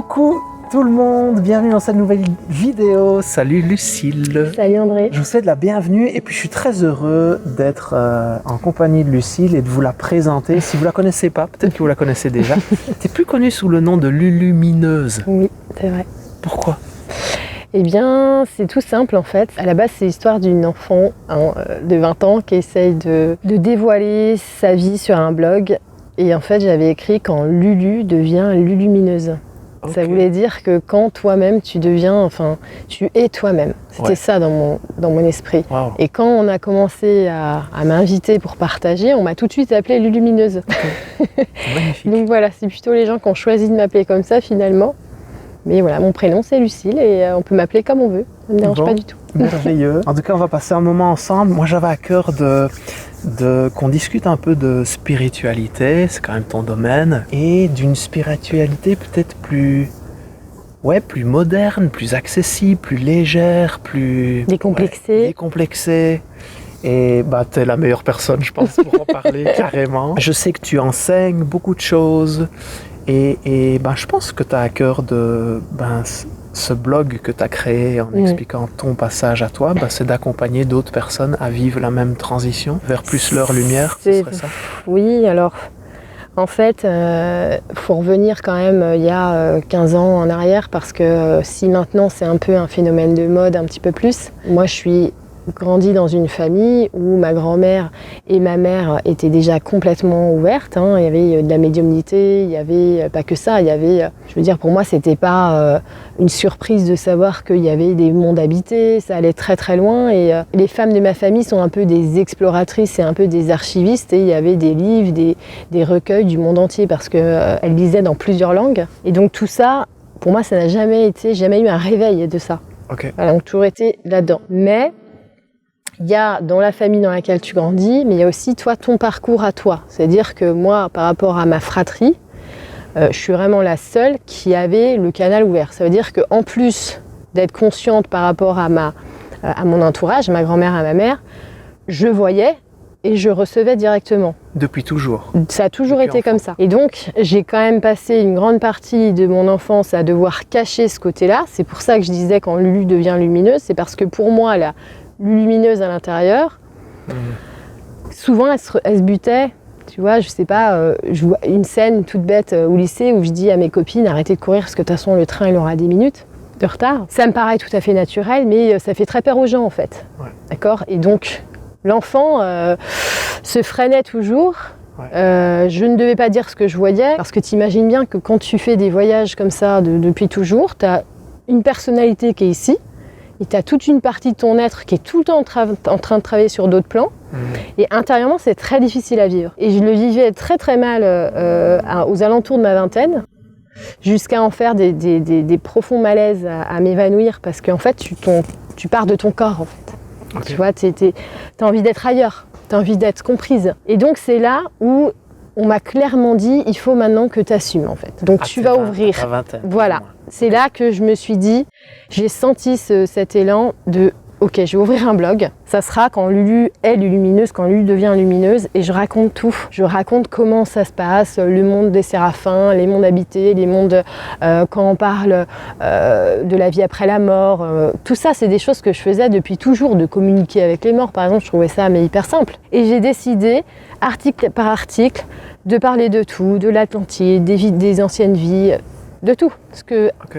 Coucou tout le monde, bienvenue dans cette nouvelle vidéo. Salut Lucille. Salut André. Je vous souhaite la bienvenue et puis je suis très heureux d'être en compagnie de Lucille et de vous la présenter. Si vous ne la connaissez pas, peut-être que vous la connaissez déjà. Tu es plus connue sous le nom de Lulumineuse. Oui, c'est vrai. Pourquoi ? Eh bien, c'est tout simple en fait. À la base, c'est l'histoire d'une enfant de 20 ans qui essaye de dévoiler sa vie sur un blog. Et en fait, j'avais écrit quand Lulu devient Lulumineuse. Okay. Ça voulait dire que quand toi-même tu deviens, tu es toi-même. C'était ça dans mon esprit. Wow. Et quand on a commencé à m'inviter pour partager, on m'a tout de suite appelée Lulumineuse. Okay. Magnifique. Donc voilà, c'est plutôt les gens qui ont choisi de m'appeler comme ça finalement. Mais voilà, mon prénom c'est Lucille et on peut m'appeler comme on veut. Ça ne me dérange pas du tout. Merveilleux. En tout cas, on va passer un moment ensemble. Moi, j'avais à cœur qu'on discute un peu de spiritualité, c'est quand même ton domaine, et d'une spiritualité peut-être plus moderne, plus accessible, plus légère, plus décomplexée. Et t'es la meilleure personne, je pense, pour en parler carrément. Je sais que tu enseignes beaucoup de choses. Et je pense que tu as à cœur de ce blog que tu as créé en expliquant ton passage à toi, c'est d'accompagner d'autres personnes à vivre la même transition vers plus leur lumière, ce serait ça? Oui, alors en fait, faut revenir quand même il y a 15 ans en arrière parce que si maintenant c'est un peu un phénomène de mode un petit peu plus, moi je suis grandi dans une famille où ma grand-mère et ma mère étaient déjà complètement ouvertes. Il y avait de la médiumnité, il y avait pas que ça, il y avait, je veux dire, pour moi c'était pas une surprise de savoir qu'il y avait des mondes habités, ça allait très très loin et les femmes de ma famille sont un peu des exploratrices et un peu des archivistes et il y avait des livres, des recueils du monde entier parce qu'elles lisaient dans plusieurs langues et donc tout ça, pour moi ça n'a jamais eu un réveil de ça. Okay. Voilà, donc toujours été là-dedans. Mais il y a dans la famille dans laquelle tu grandis, mais il y a aussi toi, ton parcours à toi. C'est-à-dire que moi, par rapport à ma fratrie, je suis vraiment la seule qui avait le canal ouvert. Ça veut dire qu'en plus d'être consciente par rapport à mon entourage, ma grand-mère et ma mère, je voyais et je recevais directement. Depuis toujours. Ça a toujours été comme ça. Et donc, j'ai quand même passé une grande partie de mon enfance à devoir cacher ce côté-là. C'est pour ça que je disais quand Lulu devient lumineuse, c'est parce que pour moi, la lumineuse à l'intérieur, souvent elle se butait, tu vois, je sais pas, je vois une scène toute bête au lycée où je dis à mes copines arrêtez de courir parce que de toute façon le train il aura 10 minutes de retard. Ça me paraît tout à fait naturel mais ça fait très peur aux gens en fait, d'accord. Et donc l'enfant se freinait toujours. Je ne devais pas dire ce que je voyais parce que tu imagines bien que quand tu fais des voyages comme ça depuis toujours, tu as une personnalité qui est ici. Et tu as toute une partie de ton être qui est tout le temps en train de travailler sur d'autres plans. Et intérieurement, c'est très difficile à vivre. Et je le vivais très très mal aux alentours de ma vingtaine, jusqu'à en faire des profonds malaises à m'évanouir, parce qu'en fait, tu pars de ton corps, en fait. Okay. Tu vois, t'as envie d'être ailleurs, t'as envie d'être comprise. Et donc, c'est là où on m'a clairement dit, il faut maintenant que tu assumes, en fait. Donc, tu vas ouvrir. À vingtaine. Voilà. C'est là que je me suis dit, j'ai senti cet élan de ok, je vais ouvrir un blog. Ça sera quand Lulu est lumineuse, quand Lulu devient lumineuse, et je raconte tout. Je raconte comment ça se passe, le monde des séraphins, les mondes habités, les mondes quand on parle de la vie après la mort. Tout ça, c'est des choses que je faisais depuis toujours, de communiquer avec les morts, par exemple. Je trouvais ça hyper simple. Et j'ai décidé, article par article, de parler de tout, de l'Atlantide, des anciennes vies, de tout,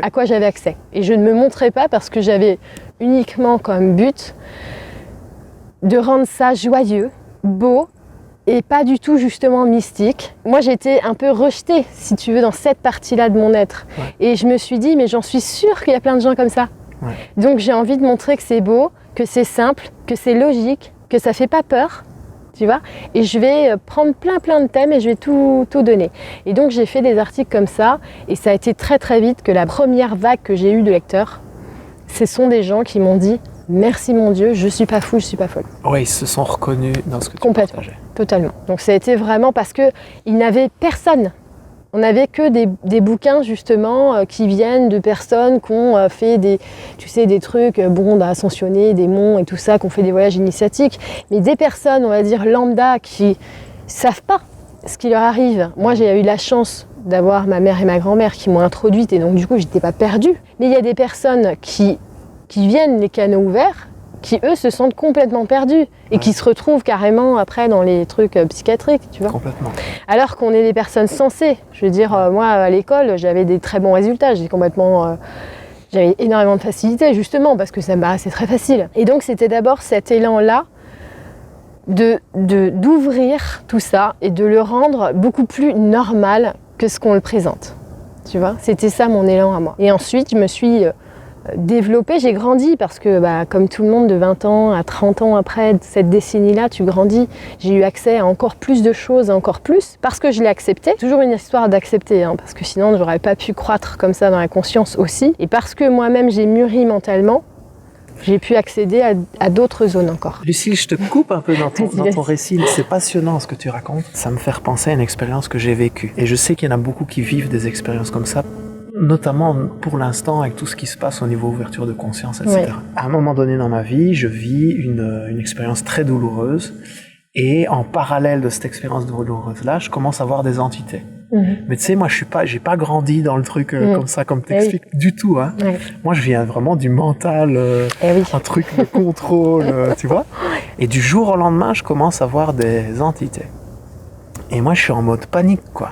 à quoi j'avais accès. Et je ne me montrais pas parce que j'avais uniquement comme but de rendre ça joyeux, beau et pas du tout justement mystique. Moi j'étais un peu rejetée, si tu veux, dans cette partie-là de mon être. Et je me suis dit, mais j'en suis sûre qu'il y a plein de gens comme ça. Donc j'ai envie de montrer que c'est beau, que c'est simple, que c'est logique, que ça fait pas peur. Tu vois, et je vais prendre plein de thèmes et je vais tout donner. Et donc j'ai fait des articles comme ça et ça a été très très vite que la première vague que j'ai eue de lecteurs, ce sont des gens qui m'ont dit merci mon Dieu, je suis pas fou, je suis pas folle. Oui, ils se sont reconnus dans ce que tu partageais. Totalement. Donc ça a été vraiment parce qu'ils n'avaient personne. On n'avait que des bouquins justement qui viennent de personnes qui ont fait des trucs, ascensionner des monts et tout ça, qui ont fait des voyages initiatiques, mais des personnes, on va dire lambda, qui savent pas ce qui leur arrive. Moi, j'ai eu la chance d'avoir ma mère et ma grand-mère qui m'ont introduite et donc du coup, j'étais pas perdue. Mais il y a des personnes qui viennent les canaux ouverts, qui eux se sentent complètement perdus et qui se retrouvent carrément après dans les trucs psychiatriques, tu vois. Complètement. Alors qu'on est des personnes sensées. Je veux dire, moi à l'école, j'avais des très bons résultats. J'avais énormément de facilité justement parce que ça me paraissait très facile. Et donc c'était d'abord cet élan-là d'ouvrir tout ça et de le rendre beaucoup plus normal que ce qu'on le présente. Tu vois, c'était ça mon élan à moi. Et ensuite, je me suis développée, j'ai grandi parce que comme tout le monde de 20 ans à 30 ans après cette décennie-là, tu grandis. J'ai eu accès à encore plus de choses, encore plus, parce que je l'ai accepté. Toujours une histoire d'accepter, hein, parce que sinon, j'aurais pas pu croître comme ça dans la conscience aussi. Et parce que moi-même, j'ai mûri mentalement, j'ai pu accéder à d'autres zones encore. Lucille, je te coupe un peu dans ton récit. C'est passionnant ce que tu racontes. Ça me fait repenser à une expérience que j'ai vécue. Et je sais qu'il y en a beaucoup qui vivent des expériences comme ça, notamment pour l'instant avec tout ce qui se passe au niveau ouverture de conscience, etc. Ouais. À un moment donné dans ma vie, je vis une expérience très douloureuse. Et en parallèle de cette expérience douloureuse-là, je commence à voir des entités. Mais tu sais, moi, j'ai pas grandi dans le truc comme ça, comme t'expliques du tout. Hein. Ouais. Moi, je viens vraiment du mental, un truc de contrôle, tu vois. Et du jour au lendemain, je commence à voir des entités. Et moi, je suis en mode panique, quoi.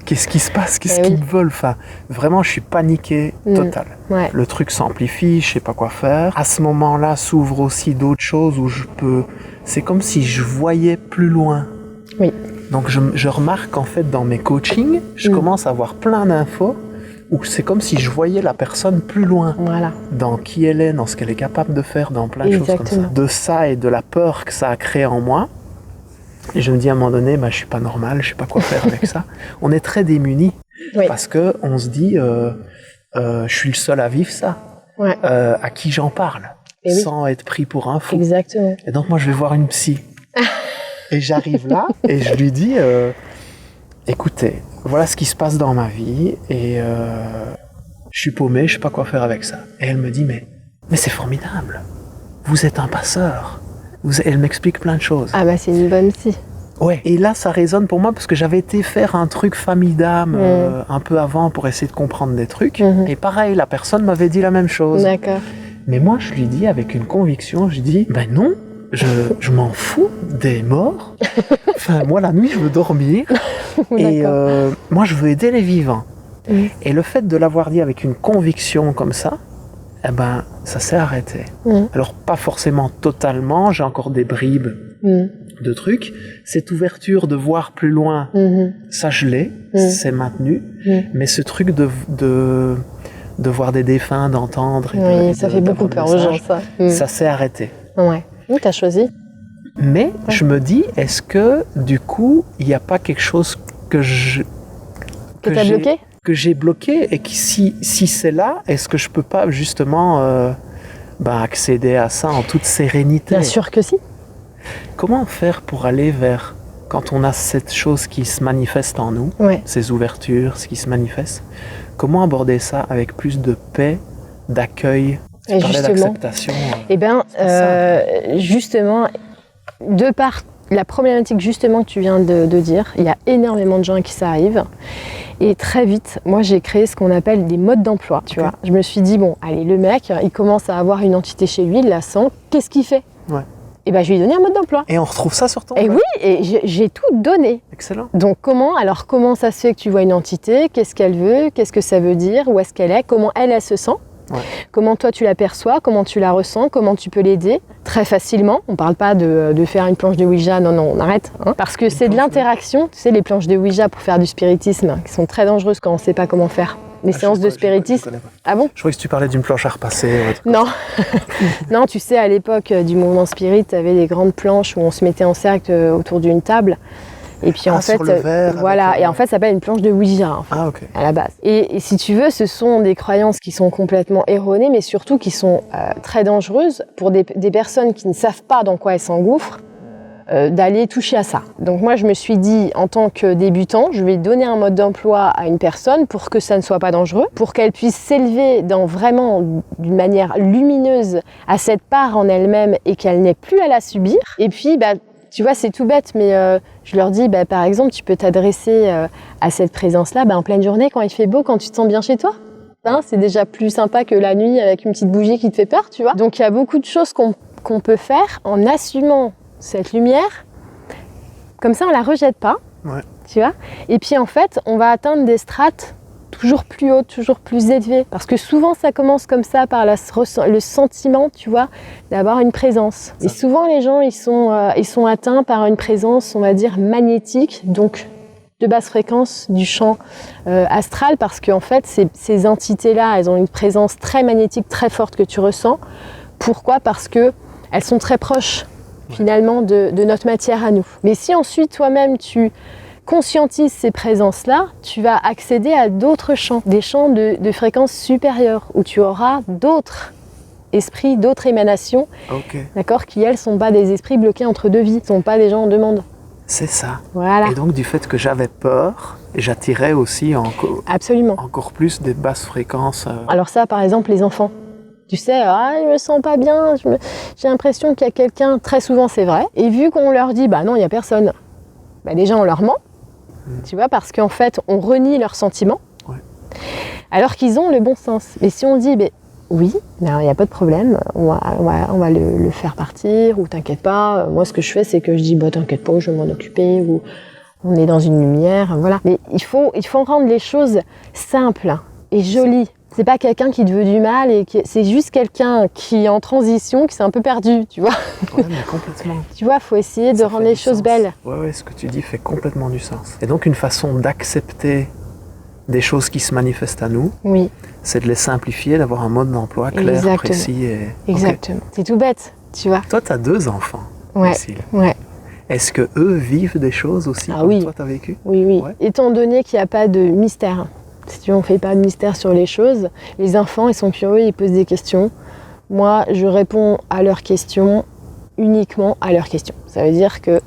Qu'est-ce qui se passe? Qu'est-ce qu'ils me veulent? Enfin, vraiment, je suis paniqué total. Ouais. Le truc s'amplifie, je sais pas quoi faire. À ce moment-là, s'ouvrent aussi d'autres choses où je peux... C'est comme si je voyais plus loin. Oui. Donc, je remarque en fait dans mes coachings, je commence à avoir plein d'infos où c'est comme si je voyais la personne plus loin. Voilà. Dans qui elle est, dans ce qu'elle est capable de faire, dans plein de choses comme ça. De ça et de la peur que ça a créé en moi. Et je me dis à un moment donné, je suis pas normal, je sais pas quoi faire avec ça. On est très démunis parce que on se dit, je suis le seul à vivre ça. Ouais. À qui j'en parle, sans être pris pour un fou. Exactement. Et donc moi je vais voir une psy. Et j'arrive là et je lui dis, écoutez, voilà ce qui se passe dans ma vie et je suis paumé, je sais pas quoi faire avec ça. Et elle me dit, mais c'est formidable. Vous êtes un passeur. Elle m'explique plein de choses. Ah c'est une bonne psy. Ouais. Et là, ça résonne pour moi parce que j'avais été faire un truc famille d'âme un peu avant pour essayer de comprendre des trucs. Et pareil, la personne m'avait dit la même chose. D'accord. Mais moi, je lui dis avec une conviction, je lui dis, non, je m'en fous des morts. Enfin, moi, la nuit, je veux dormir. Et moi, je veux aider les vivants. Et le fait de l'avoir dit avec une conviction comme ça, ça s'est arrêté. Alors, pas forcément totalement, j'ai encore des bribes de trucs. Cette ouverture de voir plus loin, ça je l'ai, c'est maintenu. Mais ce truc de voir des défunts, d'entendre... ça fait beaucoup peur aux gens, ça. Ça s'est arrêté. Ouais. Oui, t'as choisi. Mais je me dis, est-ce que, du coup, il n'y a pas quelque chose que t'as bloqué? Que j'ai bloqué et que si c'est là, est-ce que je peux pas justement accéder à ça en toute sérénité? Bien sûr que si. Comment faire pour aller vers, quand on a cette chose qui se manifeste en nous, ces ouvertures, ce qui se manifeste, comment aborder ça avec plus de paix, d'accueil, d'acceptation? Justement, de par la problématique justement que tu viens de dire, il y a énormément de gens à qui ça arrive. Et très vite, moi j'ai créé ce qu'on appelle des modes d'emploi, tu vois. Je me suis dit, allez, le mec, il commence à avoir une entité chez lui, il la sent, qu'est-ce qu'il fait? Et je lui ai donné un mode d'emploi. Et on retrouve ça sur ton Et oui, et j'ai tout donné. Excellent. Donc comment ça se fait que tu vois une entité? Qu'est-ce qu'elle veut? Qu'est-ce que ça veut dire? Où est-ce qu'elle est? Comment elle se sent? Comment toi tu l'aperçois? Comment tu la ressens? Comment tu peux l'aider? Très facilement. On ne parle pas de faire une planche de Ouija, non, on arrête. Parce que c'est de l'interaction. Tu sais, les planches de Ouija pour faire du spiritisme, qui sont très dangereuses quand on ne sait pas comment faire. Les séances de spiritisme. Ah bon? Je croyais que tu parlais d'une planche à repasser. Non. Non, tu sais, à l'époque du mouvement spirit, tu avais des grandes planches où on se mettait en cercle autour d'une table. Et puis en fait, sur le verre, voilà, et en fait ça s'appelle une planche de Ouija à la base. Et si tu veux, ce sont des croyances qui sont complètement erronées, mais surtout qui sont très dangereuses pour des personnes qui ne savent pas dans quoi elles s'engouffrent, d'aller toucher à ça. Donc moi je me suis dit, en tant que débutant, je vais donner un mode d'emploi à une personne pour que ça ne soit pas dangereux, pour qu'elle puisse s'élever d'une manière lumineuse à cette part en elle-même et qu'elle n'ait plus à la subir. Et puis Tu vois, c'est tout bête, mais je leur dis, par exemple, tu peux t'adresser à cette présence-là en pleine journée, quand il fait beau, quand tu te sens bien chez toi. Hein, c'est déjà plus sympa que la nuit avec une petite bougie qui te fait peur, tu vois. Donc, il y a beaucoup de choses qu'on peut faire en assumant cette lumière. Comme ça, on la rejette pas, tu vois. Et puis, en fait, on va atteindre des strates toujours plus hautes, toujours plus élevées. Parce que souvent, ça commence comme ça, par le sentiment, tu vois, d'avoir une présence. Et souvent, les gens, ils sont atteints par une présence, on va dire, magnétique, donc de basse fréquence du champ astral, parce qu'en fait, ces entités-là, elles ont une présence très magnétique, très forte que tu ressens. Pourquoi ? Parce qu'elles sont très proches, finalement, de notre matière à nous. Mais si ensuite, toi-même, tu conscientises ces présences-là, tu vas accéder à d'autres champs, des champs de fréquences supérieures, où tu auras d'autres esprits, d'autres émanations, d'accord, qui, elles, ne sont pas des esprits bloqués entre deux vies, ne sont pas des gens en demande. C'est ça. Voilà. Et donc, du fait que j'avais peur, j'attirais aussi encore plus des basses fréquences. Alors ça, par exemple, les enfants. Tu sais, je me sens pas bien, j'ai l'impression qu'il y a quelqu'un, très souvent c'est vrai, et vu qu'on leur dit, non, il n'y a personne, déjà on leur ment, tu vois, parce qu'en fait, on renie leurs sentiments, alors qu'ils ont le bon sens. Mais si on dit, oui, il n'y a pas de problème, on va le faire partir, ou t'inquiète pas, moi ce que je fais, c'est que je dis, t'inquiète pas, je vais m'en occuper, ou on est dans une lumière, voilà. Mais il faut rendre les choses simples et jolies. C'est pas quelqu'un qui te veut du mal, c'est juste quelqu'un qui est en transition, qui s'est un peu perdu, tu vois. Ouais, mais complètement. Tu vois, il faut essayer de rendre les choses belles. Ouais, ce que tu dis fait complètement du sens. Et donc, une façon d'accepter des choses qui se manifestent à nous, c'est de les simplifier, d'avoir un mode d'emploi clair, précis. Exactement. C'est tout bête, tu vois. Toi, tu as 2 enfants, Lucille. Ouais. Est-ce que eux vivent des choses aussi comme toi, tu as vécu ? Oui. Ouais. Étant donné qu'il n'y a pas de mystère, si tu veux, on ne fait pas de mystère sur les choses, les enfants, ils sont curieux, ils posent des questions. Moi, je réponds à leurs questions, uniquement à leurs questions. Ça veut dire que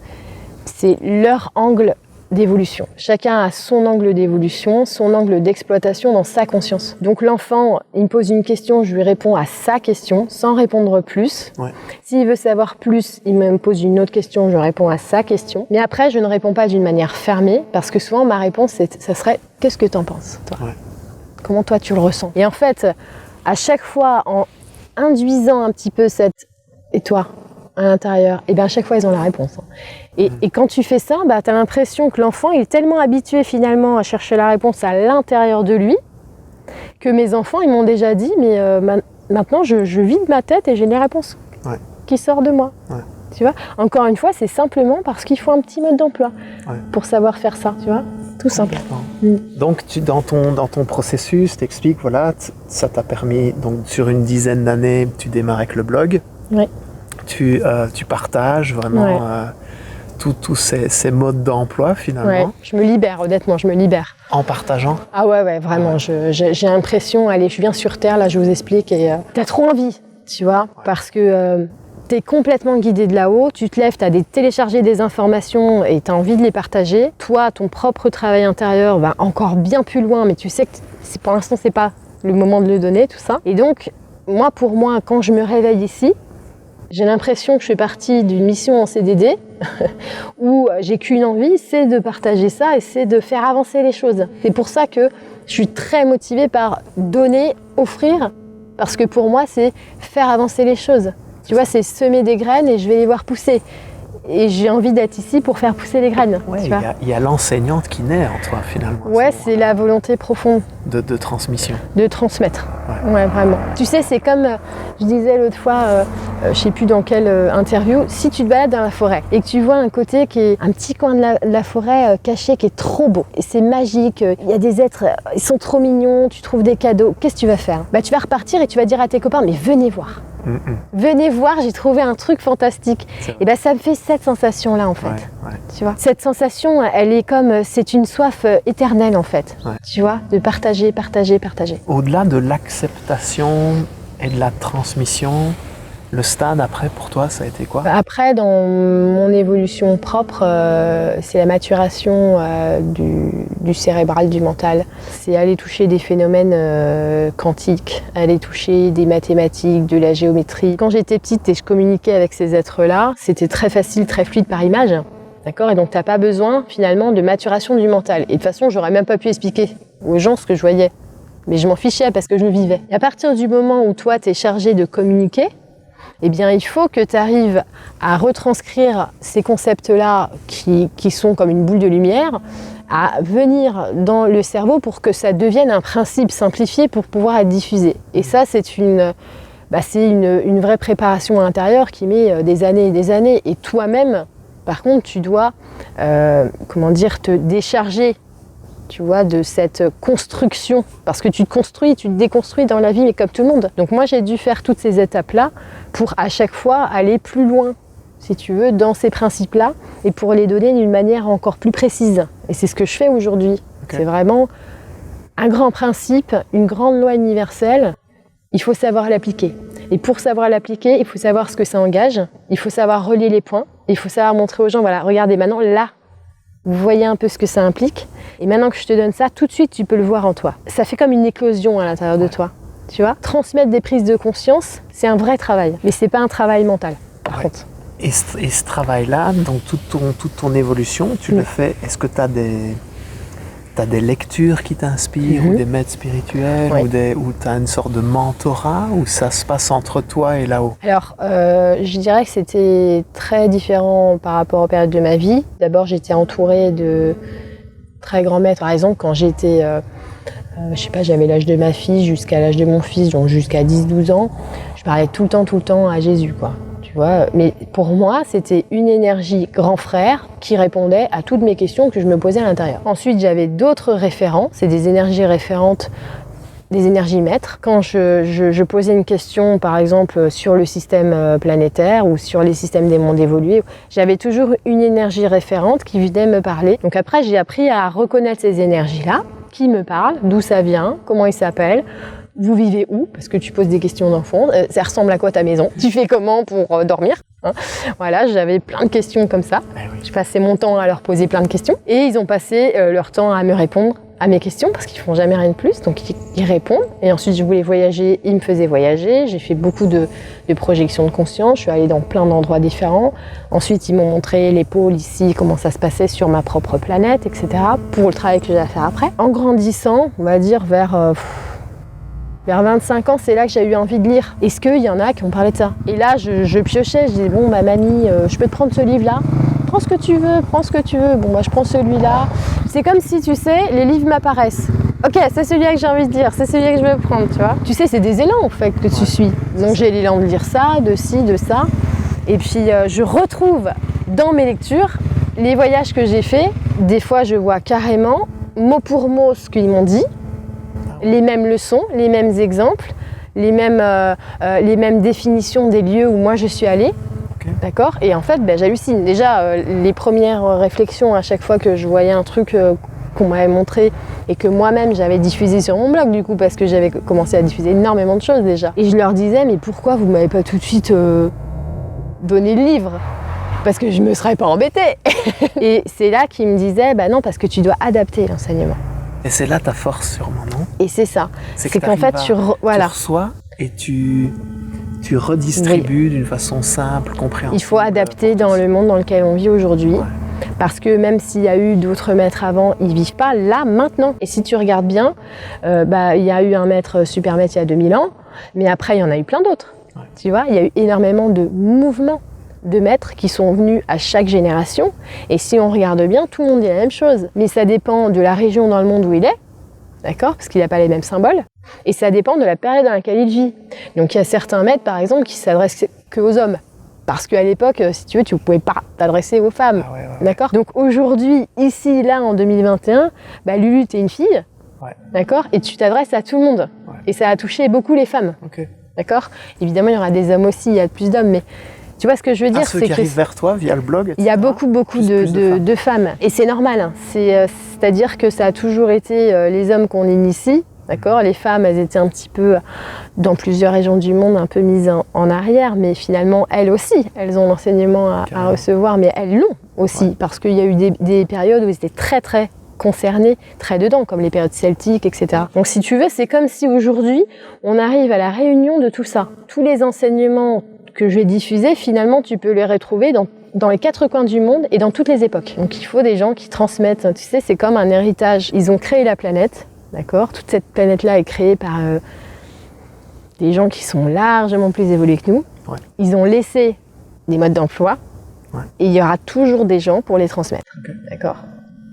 c'est leur angle d'évolution. Chacun a son angle d'évolution, son angle d'exploitation dans sa conscience. Donc l'enfant, il me pose une question, je lui réponds à sa question, sans répondre plus. S'il veut savoir plus, il me pose une autre question, je réponds à sa question. Mais après, je ne réponds pas d'une manière fermée, parce que souvent, ma réponse, ça serait « Qu'est-ce que tu en penses, toi ? Comment toi, tu le ressens ?» Et en fait, à chaque fois, en induisant un petit peu cette « Et toi ?» à l'intérieur, et à chaque fois, ils ont la réponse. Et quand tu fais ça, tu as l'impression que l'enfant il est tellement habitué finalement à chercher la réponse à l'intérieur de lui, que mes enfants, ils m'ont déjà dit, mais maintenant, je vide ma tête et j'ai les réponses qui sortent de moi. Tu vois ? Encore une fois, c'est simplement parce qu'il faut un petit mode d'emploi pour savoir faire ça, tu vois ? Tout simple. Donc, dans ton processus, t'expliques, voilà, ça t'a permis, donc sur une dizaine d'années, tu démarres avec le blog. Tu partages vraiment tous ces modes d'emploi finalement. Je me libère, honnêtement, je me libère. En partageant ? Ah ouais, vraiment, j'ai l'impression, allez, je viens sur Terre, là je vous explique, et t'as trop envie, tu vois, parce que t'es complètement guidé de là-haut, tu te lèves, t'as téléchargé des informations et t'as envie de les partager. Toi, ton propre travail intérieur va encore bien plus loin, mais tu sais que pour l'instant, c'est pas le moment de le donner, tout ça. Et donc, pour moi, quand je me réveille ici, j'ai l'impression que je fais partie d'une mission en CDD où j'ai qu'une envie, c'est de partager ça et c'est de faire avancer les choses. C'est pour ça que je suis très motivée par donner, offrir, parce que pour moi, c'est faire avancer les choses. Tu vois, c'est semer des graines et je vais les voir pousser. Et j'ai envie d'être ici pour faire pousser les graines. Il y a l'enseignante qui naît en toi finalement. Ouais, c'est la volonté profonde. De transmission. De transmettre. Ouais, vraiment. Tu sais, c'est comme je disais l'autre fois, je sais plus dans quelle interview, si tu te balades dans la forêt et que tu vois un côté qui est un petit coin de la forêt caché qui est trop beau et c'est magique, il y a des êtres, ils sont trop mignons, tu trouves des cadeaux, qu'est-ce que tu vas faire ? Tu vas repartir et tu vas dire à tes copains, mais venez voir. Venez voir, j'ai trouvé un truc fantastique. Et ça me fait cette sensation-là en fait. Tu vois, cette sensation, elle est comme, c'est une soif éternelle en fait. Tu vois, de partager. Au-delà de l'acceptation et de la transmission, Le stade après, pour toi, ça a été quoi? Après, dans mon évolution propre, c'est la maturation du cérébral, du mental. C'est aller toucher des phénomènes quantiques, aller toucher des mathématiques, de la géométrie. Quand j'étais petite et je communiquais avec ces êtres-là, c'était très facile, très fluide par image. D'accord ? Et donc, tu n'as pas besoin, finalement, de maturation du mental. Et de toute façon, j'aurais même pas pu expliquer aux gens ce que je voyais. Mais je m'en fichais parce que je le vivais. Et à partir du moment où toi, tu es chargé de communiquer, eh bien, il faut que tu arrives à retranscrire ces concepts-là qui sont comme une boule de lumière, à venir dans le cerveau pour que ça devienne un principe simplifié pour pouvoir être diffusé. Et ça, c'est une vraie préparation à l'intérieur qui met des années et des années. Et toi-même, par contre, tu dois te décharger, tu vois, de cette construction. Parce que tu te construis, tu te déconstruis dans la vie, mais comme tout le monde. Donc moi, j'ai dû faire toutes ces étapes-là pour à chaque fois aller plus loin, si tu veux, dans ces principes-là, et pour les donner d'une manière encore plus précise. Et c'est ce que je fais aujourd'hui. Okay. C'est vraiment un grand principe, une grande loi universelle. Il faut savoir l'appliquer. Et pour savoir l'appliquer, il faut savoir ce que ça engage, il faut savoir relier les points, il faut savoir montrer aux gens, voilà, regardez maintenant, là, vous voyez un peu ce que ça implique. Et maintenant que je te donne ça, tout de suite, tu peux le voir en toi. Ça fait comme une éclosion à l'intérieur de toi. Tu vois ? Transmettre des prises de conscience, c'est un vrai travail. Mais c'est pas un travail mental, par contre. Et ce travail-là, donc toute ton évolution, tu le fais, est-ce que tu as des lectures qui t'inspirent ou des maîtres spirituels ou tu as une sorte de mentorat ou ça se passe entre toi et là-haut? Alors, je dirais que c'était très différent par rapport aux périodes de ma vie. D'abord, j'étais entourée de très grands maîtres. Par exemple, quand j'étais, j'avais l'âge de ma fille jusqu'à l'âge de mon fils, donc jusqu'à 10-12 ans, je parlais tout le temps à Jésus, quoi. Mais pour moi, c'était une énergie grand frère qui répondait à toutes mes questions que je me posais à l'intérieur. Ensuite, j'avais d'autres référents, c'est des énergies référentes, des énergies maîtres. Quand je posais une question, par exemple, sur le système planétaire ou sur les systèmes des mondes évolués, j'avais toujours une énergie référente qui venait me parler. Donc après, j'ai appris à reconnaître ces énergies-là, qui me parlent, d'où ça vient, comment ils s'appellent. Vous vivez où? Parce que tu poses des questions d'enfant. Ça ressemble à quoi ta maison? Tu fais comment pour dormir? Voilà, j'avais plein de questions comme ça. Je passais mon temps à leur poser plein de questions. Et ils ont passé leur temps à me répondre à mes questions parce qu'ils font jamais rien de plus. Donc ils répondent. Et ensuite, je voulais voyager. Ils me faisaient voyager. J'ai fait beaucoup de projections de conscience. Je suis allée dans plein d'endroits différents. Ensuite, ils m'ont montré les pôles ici, comment ça se passait sur ma propre planète, etc. Pour le travail que j'ai à faire après. En grandissant, on va dire vers 25 ans, c'est là que j'ai eu envie de lire. Est-ce qu'il y en a qui ont parlé de ça? Et là, je piochais, je disais, bon, mamie, je peux te prendre ce livre-là? Prends ce que tu veux, prends ce que tu veux. Bon, moi, je prends celui-là. C'est comme si, tu sais, les livres m'apparaissent. Ok, c'est celui-là que j'ai envie de lire, c'est celui-là que je veux prendre, tu vois. Tu sais, c'est des élans, en fait, que tu suis. Donc, j'ai l'élan de lire ça, de ci, de ça. Et puis, je retrouve dans mes lectures les voyages que j'ai faits. Des fois, je vois carrément, mot pour mot, ce qu'ils m'ont dit. Les mêmes leçons, les mêmes exemples, les mêmes définitions des lieux où moi je suis allée. Okay. D'accord ? Et en fait, j'hallucine. Déjà, les premières réflexions à chaque fois que je voyais un truc qu'on m'avait montré et que moi-même j'avais diffusé sur mon blog du coup parce que j'avais commencé à diffuser énormément de choses déjà. Et je leur disais, mais pourquoi vous m'avez pas tout de suite donné le livre ? Parce que je me serais pas embêtée. Et c'est là qu'ils me disaient, non, parce que tu dois adapter l'enseignement. Et c'est là ta force sûrement, non? Et c'est ça. C'est qu'en fait, tu reçois et tu redistribues d'une façon simple, compréhensible. Il faut adapter dans le monde dans lequel on vit aujourd'hui. Ouais. Parce que même s'il y a eu d'autres maîtres avant, ils ne vivent pas là, maintenant. Et si tu regardes bien, il y a eu un maître super maître il y a 2000 ans, mais après, il y en a eu plein d'autres. Ouais. Tu vois, il y a eu énormément de mouvements de maîtres qui sont venus à chaque génération. Et si on regarde bien, tout le monde dit la même chose. Mais ça dépend de la région dans le monde où il est, d'accord ? Parce qu'il n'a pas les mêmes symboles. Et ça dépend de la période dans laquelle il vit. Donc il y a certains maîtres, par exemple, qui s'adressent qu'aux hommes. Parce qu'à l'époque, si tu veux, tu ne pouvais pas t'adresser aux femmes. Ah ouais. D'accord ? Donc aujourd'hui, ici, là, en 2021, Lulu, t'es une fille. Ouais. D'accord ? Et tu t'adresses à tout le monde. Ouais. Et ça a touché beaucoup les femmes. Okay. D'accord ? Évidemment, il y aura des hommes aussi, il y a plus d'hommes, mais tu vois ce que je veux dire, ceux qui arrivent vers toi via le blog, etc. Il y a beaucoup de femmes. Et c'est normal. C'est-à-dire que ça a toujours été les hommes qu'on initie D'accord ? Les femmes, elles étaient un petit peu, dans plusieurs régions du monde, un peu mises en arrière, mais finalement, elles aussi, elles ont l'enseignement à recevoir, mais elles l'ont aussi, parce qu'il y a eu des périodes où ils étaient très, très concernés, très dedans, comme les périodes celtiques, etc. Donc, si tu veux, c'est comme si aujourd'hui, on arrive à la réunion de tout ça. Tous les enseignements que je vais diffuser, finalement, tu peux les retrouver dans les 4 coins du monde et dans toutes les époques. Donc, il faut des gens qui transmettent. Tu sais, c'est comme un héritage. Ils ont créé la planète. D'accord ? Toute cette planète-là est créée par des gens qui sont largement plus évolués que nous. Ouais. Ils ont laissé des modes d'emploi et il y aura toujours des gens pour les transmettre. Okay. D'accord ?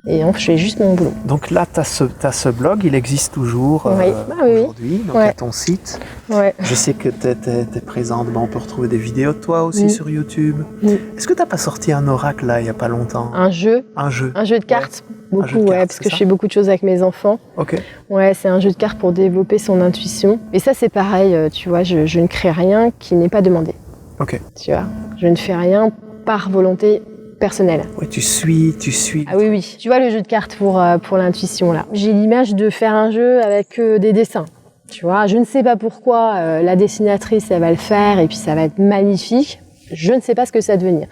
Et je fais juste mon boulot. Donc là, tu as ce blog, il existe toujours aujourd'hui, donc à ton site. Ouais. Je sais que tu es présente, on peut retrouver des vidéos de toi aussi sur YouTube. Est-ce que tu n'as pas sorti un oracle là, il n'y a pas longtemps ? Un jeu de cartes. Beaucoup, parce que je fais beaucoup de choses avec mes enfants. Ok. Ouais, c'est un jeu de cartes pour développer son intuition. Et ça, c'est pareil, tu vois, je ne crée rien qui n'est pas demandé. Ok. Tu vois, je ne fais rien par volonté personnelle. Oui, tu suis. Ah oui. Tu vois le jeu de cartes pour l'intuition, là. J'ai l'image de faire un jeu avec des dessins. Tu vois, je ne sais pas pourquoi la dessinatrice, elle va le faire et puis ça va être magnifique. Je ne sais pas ce que ça va devenir.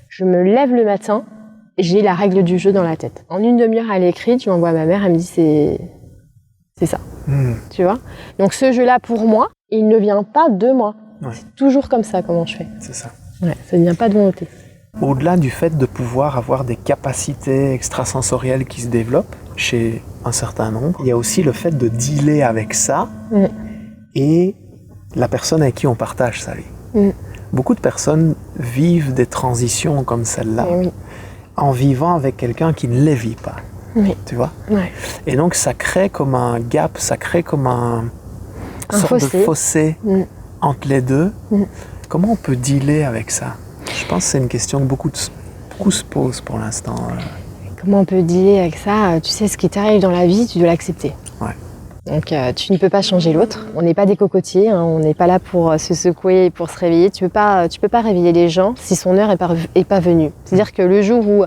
Je me lève le matin, j'ai la règle du jeu dans la tête. En une demi-heure, elle est écrite, je m'envoie à ma mère, elle me dit c'est ça. Tu vois ? Donc ce jeu-là, pour moi, il ne vient pas de moi. Ouais. C'est toujours comme ça, comment je fais. C'est ça. Ouais, ça ne vient pas de volonté. Au-delà du fait de pouvoir avoir des capacités extrasensorielles qui se développent chez un certain nombre, il y a aussi le fait de dealer avec ça et la personne avec qui on partage sa vie. Beaucoup de personnes vivent des transitions comme celle-là en vivant avec quelqu'un qui ne les vit pas. Tu vois ? Et donc ça crée comme un gap, ça crée comme un sorte de fossé entre les deux. Comment on peut dealer avec ça ? Je pense que c'est une question que beaucoup se posent pour l'instant. Comment on peut dealer avec ça ? Tu sais, ce qui t'arrive dans la vie, tu dois l'accepter. Ouais. Donc tu ne peux pas changer l'autre. On n'est pas des cocotiers, hein. On n'est pas là pour se secouer et pour se réveiller. Tu peux pas réveiller les gens si son heure est pas venue. C'est-à-dire que le jour où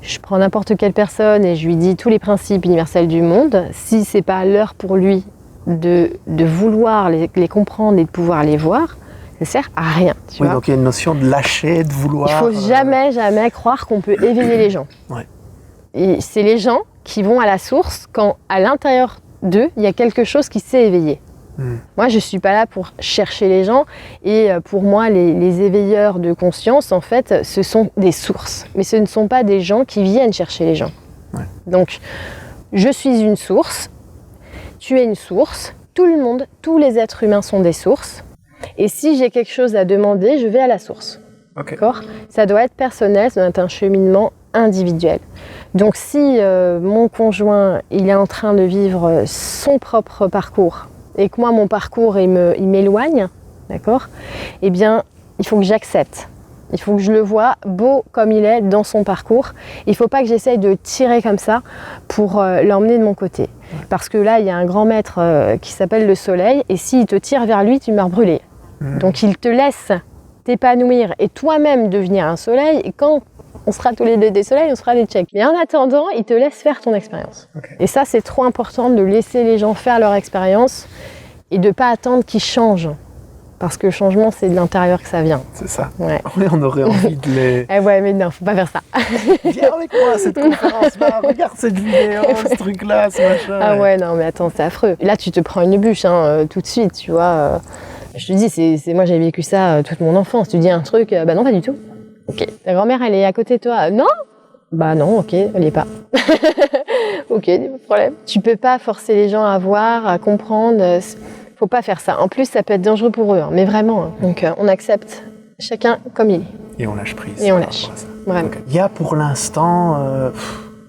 je prends n'importe quelle personne et je lui dis tous les principes universels du monde, si c'est pas l'heure pour lui de vouloir les comprendre et de pouvoir les voir, ça sert à rien. Tu vois ? Donc il y a une notion de lâcher, de vouloir. Il faut jamais croire qu'on peut éveiller les gens. Et c'est les gens qui vont à la source quand à l'intérieur d'eux, il y a quelque chose qui s'est éveillé. Moi, je suis pas là pour chercher les gens et pour moi, les éveilleurs de conscience, en fait, ce sont des sources. Mais ce ne sont pas des gens qui viennent chercher les gens. Donc, je suis une source, tu es une source, tout le monde, tous les êtres humains sont des sources. Et si j'ai quelque chose à demander, je vais à la source. D'accord ? Ça doit être personnel, ça doit être un cheminement individuel. Donc si mon conjoint il est en train de vivre son propre parcours et que moi mon parcours il m'éloigne, d'accord ? Eh bien, il faut que j'accepte. Il faut que je le voie beau comme il est dans son parcours. Il ne faut pas que j'essaye de tirer comme ça pour l'emmener de mon côté. Parce que là, il y a un grand maître qui s'appelle le soleil et s'il te tire vers lui, tu meurs brûlé. Donc il te laisse t'épanouir et toi-même devenir un soleil. Et quand on sera tous les deux des soleils, on sera des tchèques. Mais en attendant, il te laisse faire ton expérience. Et ça, c'est trop important de laisser les gens faire leur expérience et de ne pas attendre qu'ils changent. Parce que le changement, c'est de l'intérieur que ça vient. C'est ça. On aurait envie de les... ouais, mais non, faut pas faire ça. Viens avec moi à cette conférence-là, regarde cette vidéo, ce truc-là, ce machin. Ah ouais, non, mais attends, c'est affreux. Là, tu te prends une bûche, tout de suite, tu vois. Je te dis, moi, j'ai vécu ça toute mon enfance. Tu dis un truc, bah non, pas du tout. Ok. Ta grand-mère, elle est à côté de toi. Non ? Bah non, ok, elle y est pas. Ok, pas de problème. Tu peux pas forcer les gens à voir, à comprendre. Faut pas faire ça. En plus, ça peut être dangereux pour eux, mais vraiment. Donc, on accepte chacun comme il est. Et on lâche prise. Et on lâche. Vraiment. Il y a pour l'instant,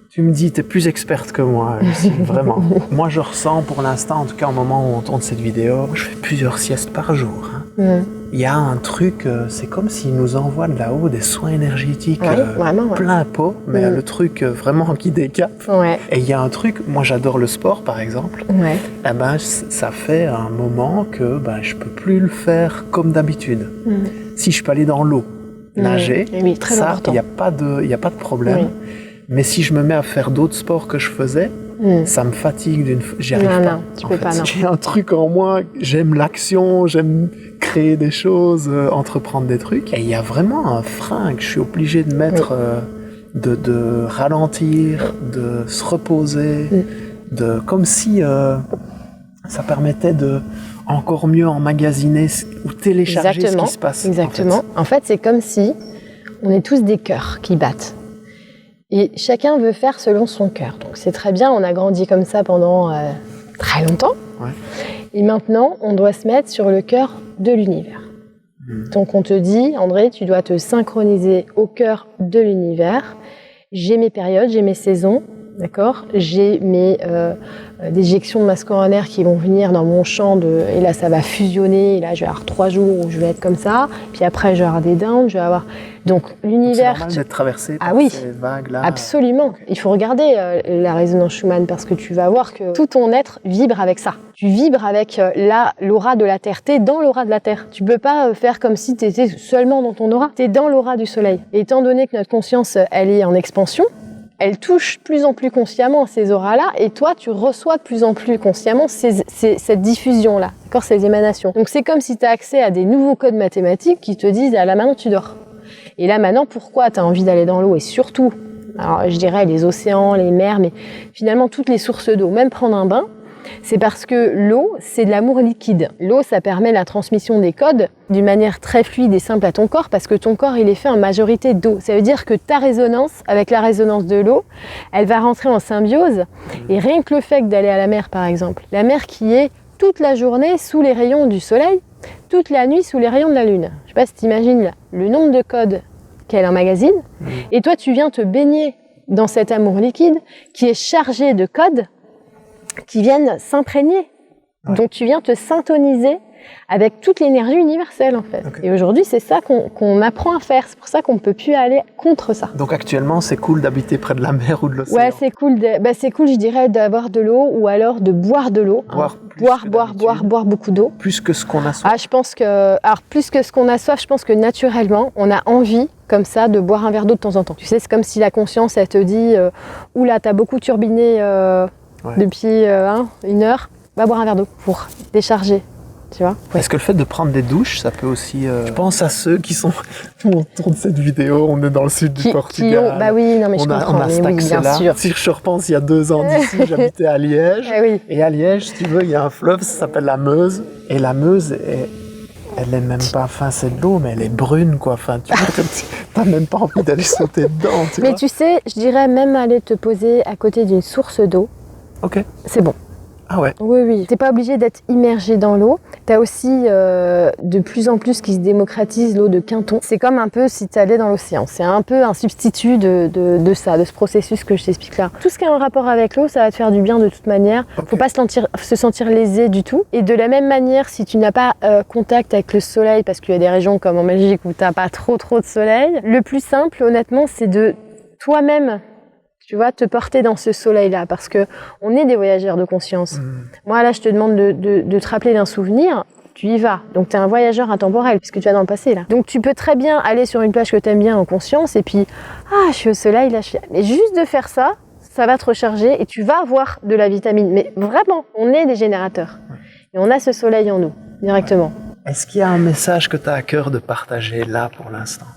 tu me dis, tu es plus experte que moi, Lucie, vraiment. Moi, je ressens pour l'instant, en tout cas au moment où on tourne cette vidéo, je fais plusieurs siestes par jour. Il y a un truc, c'est comme s'il nous envoie de là-haut des soins énergétiques plein pot, mais le truc vraiment qui décape. Et il y a un truc, moi j'adore le sport par exemple, et ben, ça fait un moment que je peux plus le faire comme d'habitude. Si je peux aller dans l'eau, nager, ça, il n'y a pas de problème. Mais si je me mets à faire d'autres sports que je faisais, ça me fatigue j'y arrive pas. Non, tu peux pas, non. J'ai un truc en moi, j'aime l'action, j'aime créer des choses, entreprendre des trucs. Et il y a vraiment un frein que je suis obligé de mettre, de ralentir, de se reposer, comme si ça permettait de encore mieux emmagasiner ou télécharger ce qui se passe. Exactement. En fait, c'est comme si on est tous des cœurs qui battent. Et chacun veut faire selon son cœur. Donc c'est très bien, on a grandi comme ça pendant très longtemps. Ouais. Et maintenant, on doit se mettre sur le cœur de l'univers. Donc on te dit, André, tu dois te synchroniser au cœur de l'univers. J'ai mes périodes, j'ai mes saisons, d'accord ? J'ai mes déjections de masse coronaire qui vont venir dans mon champ et là ça va fusionner. Et là je vais avoir 3 jours où je vais être comme ça. Puis après je vais avoir des downs, je vais avoir. Donc l'univers. C'est normal d'être traversé par ces vagues-là. Absolument. Okay. Il faut regarder la résonance Schumann parce que tu vas voir que tout ton être vibre avec ça. Tu vibres avec l'aura de la Terre. T'es dans l'aura de la Terre. Tu peux pas faire comme si t'étais seulement dans ton aura. T'es dans l'aura du Soleil. Et étant donné que notre conscience, elle est en expansion, elle touche de plus en plus consciemment ces auras-là, et toi, tu reçois de plus en plus consciemment cette diffusion-là, d'accord, ces émanations. Donc c'est comme si tu as accès à des nouveaux codes mathématiques qui te disent « Ah là, maintenant, tu dors ». Et là, maintenant, pourquoi tu as envie d'aller dans l'eau ? Et surtout, alors je dirais les océans, les mers, mais finalement toutes les sources d'eau, même prendre un bain, c'est parce que l'eau, c'est de l'amour liquide. L'eau, ça permet la transmission des codes d'une manière très fluide et simple à ton corps, parce que ton corps, il est fait en majorité d'eau. Ça veut dire que ta résonance, avec la résonance de l'eau, elle va rentrer en symbiose. Et rien que le fait d'aller à la mer, par exemple, la mer qui est toute la journée sous les rayons du soleil, toute la nuit sous les rayons de la lune. Je sais pas si tu imagines le nombre de codes qu'elle emmagasine. Et toi, tu viens te baigner dans cet amour liquide qui est chargé de codes qui viennent s'imprégner. Ouais. Donc tu viens te syntoniser avec toute l'énergie universelle en fait. Okay. Et aujourd'hui, c'est ça qu'on apprend à faire. C'est pour ça qu'on ne peut plus aller contre ça. Donc actuellement, c'est cool d'habiter près de la mer ou de l'océan. Ouais, c'est cool. C'est cool, je dirais, d'avoir de l'eau ou alors de boire de l'eau. Boire beaucoup d'eau. Plus que ce qu'on a soif. Je pense que, plus que ce qu'on a soif, je pense que naturellement, on a envie comme ça de boire un verre d'eau de temps en temps. Tu sais, c'est comme si la conscience, elle te dit, oula, t'as beaucoup turbiné. Depuis 1 heure, va boire un verre d'eau pour décharger, tu vois. Ouais. Est-ce que le fait de prendre des douches, ça peut aussi... Je pense à ceux qui sont... On tourne cette vidéo, on est dans le sud du Portugal. Bah oui, non mais je comprends. On a cet accès-là. Si je repense, il y a 2 ans d'ici, j'habitais à Liège. Oui. Et à Liège, si tu veux, il y a un fleuve, ça s'appelle la Meuse. Et la Meuse, elle est même pas... Enfin, c'est de l'eau, mais elle est brune, quoi. Enfin, tu vois, t'as même pas envie d'aller sauter dedans, tu vois. Mais tu sais, je dirais même aller te poser à côté d'une source d'eau. Ok. C'est bon. Ah ouais. Oui. T'es pas obligé d'être immergé dans l'eau. T'as aussi de plus en plus qui se démocratise l'eau de Quinton. C'est comme un peu si t'allais dans l'océan. C'est un peu un substitut de ça, de ce processus que je t'explique là. Tout ce qui a un rapport avec l'eau, ça va te faire du bien de toute manière. Okay. Faut pas se sentir lésé du tout. Et de la même manière, si tu n'as pas contact avec le soleil, parce qu'il y a des régions comme en Belgique où t'as pas trop de soleil, le plus simple, honnêtement, c'est de toi-même, tu vois, te porter dans ce soleil-là, parce que on est des voyageurs de conscience. Moi, là, je te demande de te rappeler d'un souvenir, tu y vas. Donc, tu es un voyageur intemporel, puisque tu vas dans le passé, là. Donc, tu peux très bien aller sur une plage que tu aimes bien en conscience, et puis, je suis au soleil, là, Mais juste de faire ça, ça va te recharger, et tu vas avoir de la vitamine. Mais vraiment, on est des générateurs. Et on a ce soleil en nous, directement. Est-ce qu'il y a un message que tu as à cœur de partager là, pour l'instant ?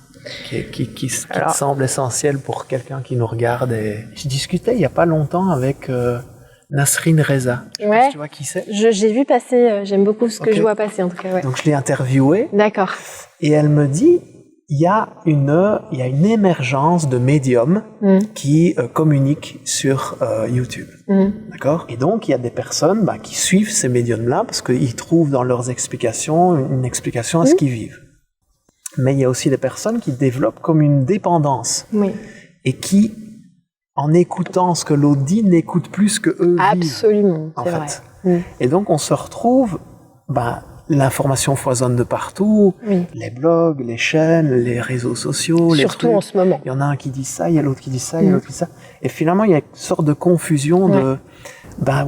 Qui te semble essentiel pour quelqu'un qui nous regarde. Et je discutais il n'y a pas longtemps avec Nasrine Reza. Je sais pas si tu vois qui c'est. J'ai vu passer, j'aime beaucoup ce que je vois passer en tout cas. Ouais. Donc je l'ai interviewée. D'accord. Et elle me dit, il y a une émergence de médiums qui communiquent sur YouTube. D'accord ? Et donc il y a des personnes qui suivent ces médiums-là parce qu'ils trouvent dans leurs explications une explication à ce qu'ils vivent. Mais il y a aussi des personnes qui développent comme une dépendance et qui, en écoutant ce que l'autre dit, n'écoutent plus ce que eux vivent. Absolument, c'est vrai. Et donc on se retrouve, l'information foisonne de partout, les blogs, les chaînes, les réseaux sociaux, les surtout trucs. En ce moment. Il y en a un qui dit ça, il y a l'autre qui dit ça, il y a l'autre qui dit ça. Et finalement, il y a une sorte de confusion de,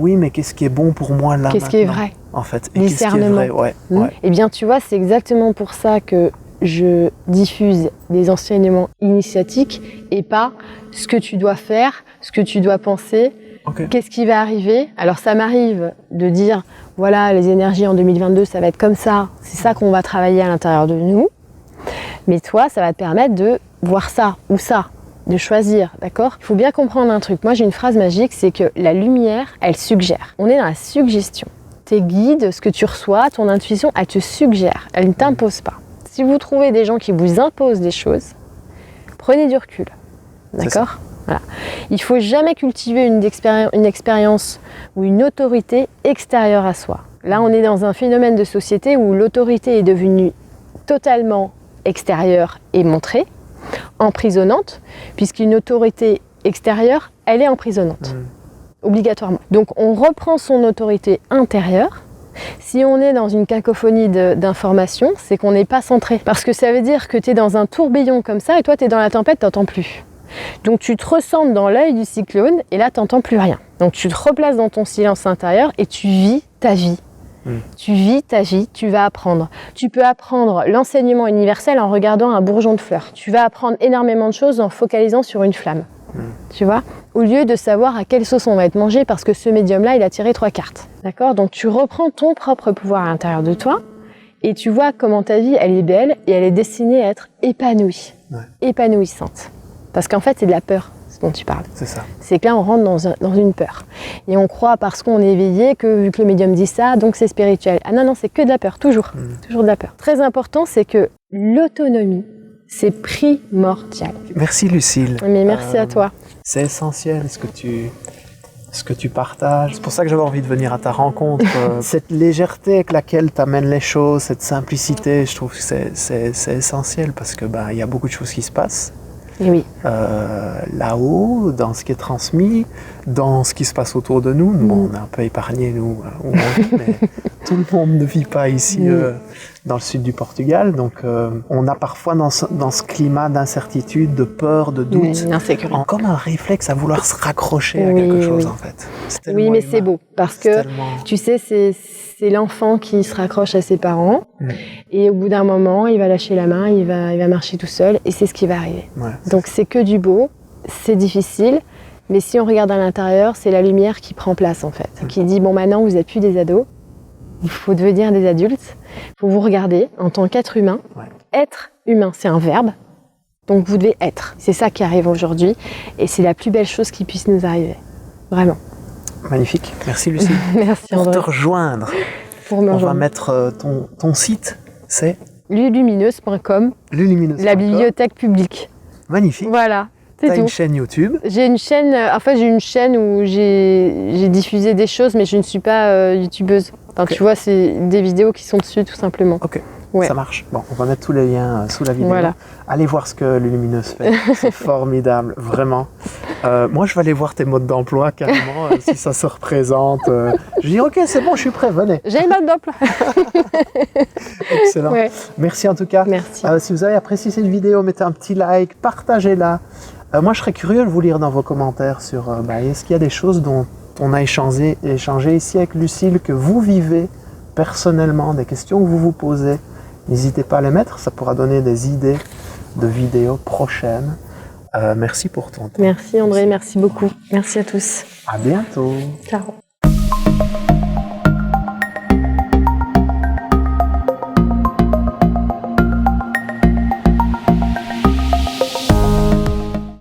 oui, mais qu'est-ce qui est bon pour moi là Qu'est-ce qui est vrai en fait. Et qu'est-ce qui est vrai, Eh bien, tu vois, c'est exactement pour ça que je diffuse des enseignements initiatiques et pas ce que tu dois faire, ce que tu dois penser, Ok. Qu'est-ce qui va arriver? Alors ça m'arrive de dire, voilà, les énergies en 2022, ça va être comme ça, c'est ça qu'on va travailler à l'intérieur de nous. Mais toi, ça va te permettre de voir ça ou ça, de choisir, d'accord? Il faut bien comprendre un truc. Moi, j'ai une phrase magique, c'est que la lumière, elle suggère. On est dans la suggestion. Tes guides, ce que tu reçois, ton intuition, elle te suggère, elle ne t'impose pas. Si vous trouvez des gens qui vous imposent des choses, prenez du recul, d'accord? Voilà. Il ne faut jamais cultiver une expérience ou une autorité extérieure à soi. Là, on est dans un phénomène de société où l'autorité est devenue totalement extérieure et montrée, emprisonnante, puisqu'une autorité extérieure, elle est emprisonnante, obligatoirement. Donc on reprend son autorité intérieure. Si on est dans une cacophonie d'informations, c'est qu'on n'est pas centré. Parce que ça veut dire que tu es dans un tourbillon comme ça et toi tu es dans la tempête, tu n'entends plus. Donc tu te ressentes dans l'œil du cyclone et là tu n'entends plus rien. Donc tu te replaces dans ton silence intérieur et tu vis ta vie. Tu vis ta vie, tu vas apprendre. Tu peux apprendre l'enseignement universel en regardant un bourgeon de fleurs. Tu vas apprendre énormément de choses en focalisant sur une flamme. Tu vois, au lieu de savoir à quelle sauce on va être mangé parce que ce médium-là, il a tiré 3 cartes. D'accord? Donc tu reprends ton propre pouvoir à l'intérieur de toi et tu vois comment ta vie, elle est belle et elle est destinée à être épanouie, épanouissante. Parce qu'en fait, c'est de la peur, ce dont tu parles. C'est ça. C'est que là, on rentre dans une peur. Et on croit, parce qu'on est éveillé, que vu que le médium dit ça, donc c'est spirituel. Ah non, non, c'est que de la peur, toujours. Toujours de la peur. Très important, c'est que l'autonomie, c'est primordial. Merci Lucille. Mais merci à toi. C'est essentiel ce que tu partages. C'est pour ça que j'avais envie de venir à ta rencontre. Cette légèreté avec laquelle tu amènes les choses, cette simplicité, je trouve que c'est essentiel parce que il y a beaucoup de choses qui se passent. Et oui. Là-haut, dans ce qui est transmis, dans ce qui se passe autour de nous. Bon, on est un peu épargnés, nous, où on vit, mais tout le monde ne vit pas ici dans le sud du Portugal. Donc, on a parfois dans ce climat d'incertitude, de peur, de doute, comme un réflexe à vouloir se raccrocher à quelque chose, en fait. Oui, mais c'est beau, parce que, tu sais, c'est l'enfant qui se raccroche à ses parents, et au bout d'un moment, il va lâcher la main, il va marcher tout seul, et c'est ce qui va arriver. Donc c'est que du beau, c'est difficile, mais si on regarde à l'intérieur, c'est la lumière qui prend place en fait, qui dit bon maintenant vous n'êtes plus des ados, il faut devenir des adultes, il faut vous regarder en tant qu'être humain. Être humain, c'est un verbe, donc vous devez être. C'est ça qui arrive aujourd'hui, et c'est la plus belle chose qui puisse nous arriver, vraiment. Magnifique, merci Lucie. Merci Pour André. te rejoindre, on va mettre ton site, c'est lulumineuse.com, la bibliothèque publique. Magnifique. Voilà, c'est tout. T'as une chaîne YouTube? J'ai une chaîne, j'ai une chaîne où j'ai diffusé des choses, mais je ne suis pas youtubeuse. Enfin, tu vois, c'est des vidéos qui sont dessus, tout simplement. Ok, ça marche. Bon, on va mettre tous les liens sous la vidéo. Voilà. Allez voir ce que Lulumineuse fait. C'est formidable, vraiment. Moi, je vais aller voir tes modes d'emploi, carrément, si ça se représente. Je dis, ok, c'est bon, je suis prêt, venez. J'ai une mode d'emploi. Excellent. Merci en tout cas. Merci. Si vous avez apprécié cette vidéo, mettez un petit like, partagez-la. Moi, je serais curieux de vous lire dans vos commentaires sur est-ce qu'il y a des choses dont on a échangé ici avec Lucille, que vous vivez personnellement, des questions que vous vous posez. N'hésitez pas à les mettre, ça pourra donner des idées de vidéos prochaines. Merci pour ton temps. Merci André, merci beaucoup. Merci à tous. À bientôt. Ciao.